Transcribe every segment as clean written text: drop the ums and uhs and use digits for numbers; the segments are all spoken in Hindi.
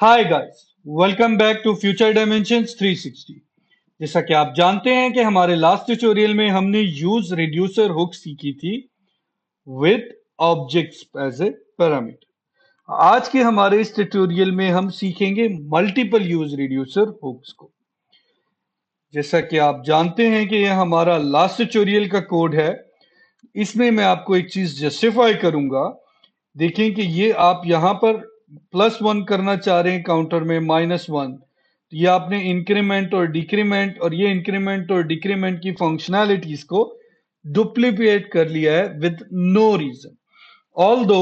Hi guys, welcome back to Future Dimensions 360। जैसा कि आप जानते हैं कि हमारे लास्ट ट्यूटोरियल में हमने यूज रिड्यूसर हुक सीखी थी with objects as a parameter. आज के हमारे इस ट्यूटोरियल में हम सीखेंगे मल्टीपल यूज रिड्यूसर हुक्स को। जैसा कि आप जानते हैं कि यह हमारा लास्ट ट्यूटोरियल का कोड है। इसमें मैं आपको एक चीज जस्टिफाई करूंगा। देखें कि ये आप यहां पर +1 करना चाह रहे हैं काउंटर में -1, तो ये आपने इंक्रीमेंट और डिक्रीमेंट और ये इंक्रीमेंट और डिक्रीमेंट की फंक्शनैलिटीज को डुप्लीकेट कर लिया है विद नो रीजन। ऑल दो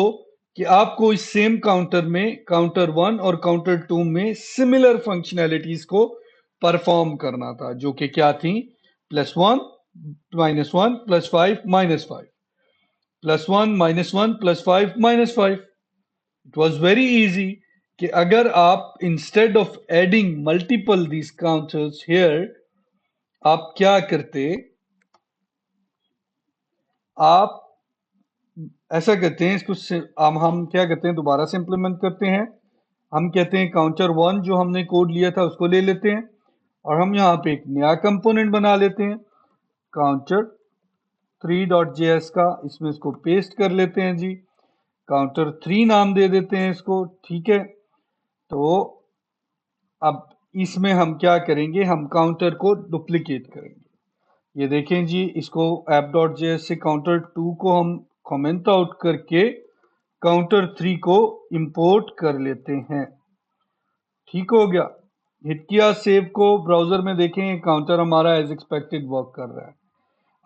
कि आपको इस सेम काउंटर में काउंटर 1 और काउंटर 2 में सिमिलर फंक्शनैलिटीज को परफॉर्म करना था, जो कि क्या थी? +1 -1 +5 -5, +1 -1 +5 -5। इट वॉज वेरी इजी कि अगर आप instead of adding multiple this counters here, आप क्या करते? आप ऐसा करते हैं, इसको हम क्या करते हैं, दोबारा से इंप्लीमेंट करते हैं। हम कहते हैं काउंटर 1 जो हमने कोड लिया था उसको ले लेते हैं और हम यहाँ पे एक नया कंपोनेंट बना लेते हैं काउंटर 3.js का। इसमें इसको पेस्ट कर लेते हैं जी, काउंटर 3 नाम दे देते हैं इसको। ठीक है, तो अब इसमें हम क्या करेंगे, हम काउंटर को डुप्लीकेट करेंगे। ये देखें जी, इसको app.js से काउंटर 2 को हम कमेंट आउट करके काउंटर 3 को इंपोर्ट कर लेते हैं। ठीक हो गया, हिट किया सेव को, ब्राउजर में देखें काउंटर हमारा एज एक्सपेक्टेड वर्क कर रहा है।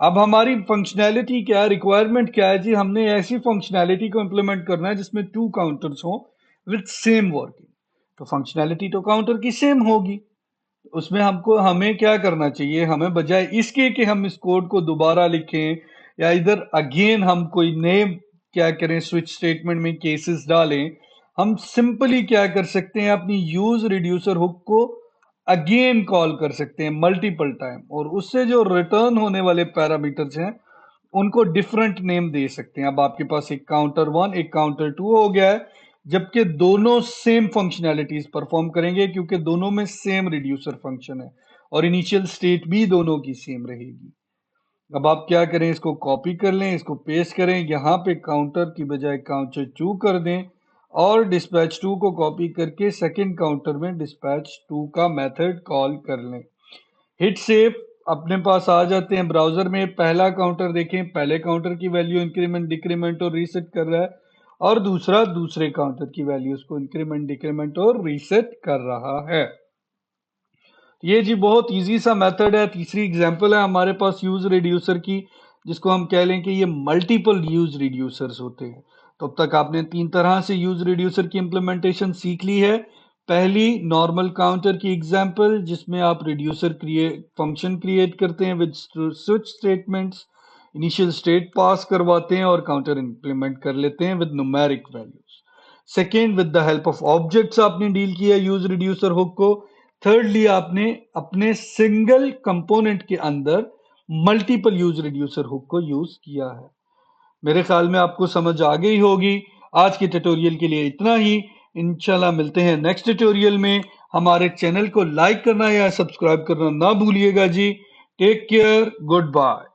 अब हमारी फंक्शनैलिटी क्या है, रिक्वायरमेंट क्या है जी? हमने ऐसी फंक्शनैलिटी को इंप्लीमेंट करना है जिसमें 2 काउंटर्स हो विद सेम वर्किंग। तो फंक्शनैलिटी तो काउंटर की सेम होगी। उसमें हमें क्या करना चाहिए, हमें बजाय इसके कि हम इस कोड को दोबारा लिखें या इधर अगेन हम कोई नए क्या करें, स्विच स्टेटमेंट में केसेस डालें, हम सिंपली क्या कर सकते हैं, अपनी यूज रिड्यूसर हुक को अगेन कॉल कर सकते हैं मल्टीपल टाइम, और उससे जो रिटर्न होने वाले पैरामीटर्स हैं उनको डिफरेंट नेम दे सकते हैं। अब आपके पास एक काउंटर 1 एक काउंटर 2 हो गया है, जबकि दोनों सेम फंक्शनैलिटीज परफॉर्म करेंगे क्योंकि दोनों में सेम रिड्यूसर फंक्शन है और इनिशियल स्टेट भी दोनों की सेम रहेगी। अब आप क्या करें, इसको कॉपी कर लें, इसको पेस्ट करें, यहाँ पे काउंटर की बजाय काउंटर 2 कर दें और डिस्पैच 2 को कॉपी करके सेकंड काउंटर में डिस्पैच 2 का मेथड कॉल कर लें। हिट सेव, अपने पास आ जाते हैं ब्राउजर में। पहला काउंटर देखें, पहले काउंटर की वैल्यू इंक्रीमेंट डिक्रीमेंट और रीसेट कर रहा है और दूसरा दूसरे काउंटर की वैल्यूज को इंक्रीमेंट डिक्रीमेंट और रीसेट कर रहा है। ये जी बहुत इजी सा मेथड है। तीसरी एग्जांपल है हमारे पास यूज रिड्यूसर की, जिसको हम कह लें कि ये मल्टीपल यूज रिड्यूसर्स होते हैं। तो अब तक आपने 3 तरह से यूज रिड्यूसर की इंप्लीमेंटेशन सीख ली है। पहली नॉर्मल काउंटर की एग्जांपल, जिसमें आप रिड्यूसर फंक्शन क्रिएट करते हैं with switch statements, initial state pass करवाते हैं और काउंटर इंप्लीमेंट कर लेते हैं with numeric values. Second, with the help of objects आपने डील किया यूज रिड्यूसर हुक को। थर्डली, आपने अपने सिंगल कंपोनेंट के अंदर मल्टीपल यूज रिड्यूसर हुक को यूज किया है। मेरे ख्याल में आपको समझ आ गई होगी। आज के ट्यूटोरियल के लिए इतना ही। इंशाल्लाह मिलते हैं नेक्स्ट ट्यूटोरियल में। हमारे चैनल को लाइक करना या सब्सक्राइब करना ना भूलिएगा जी। Take care, good bye.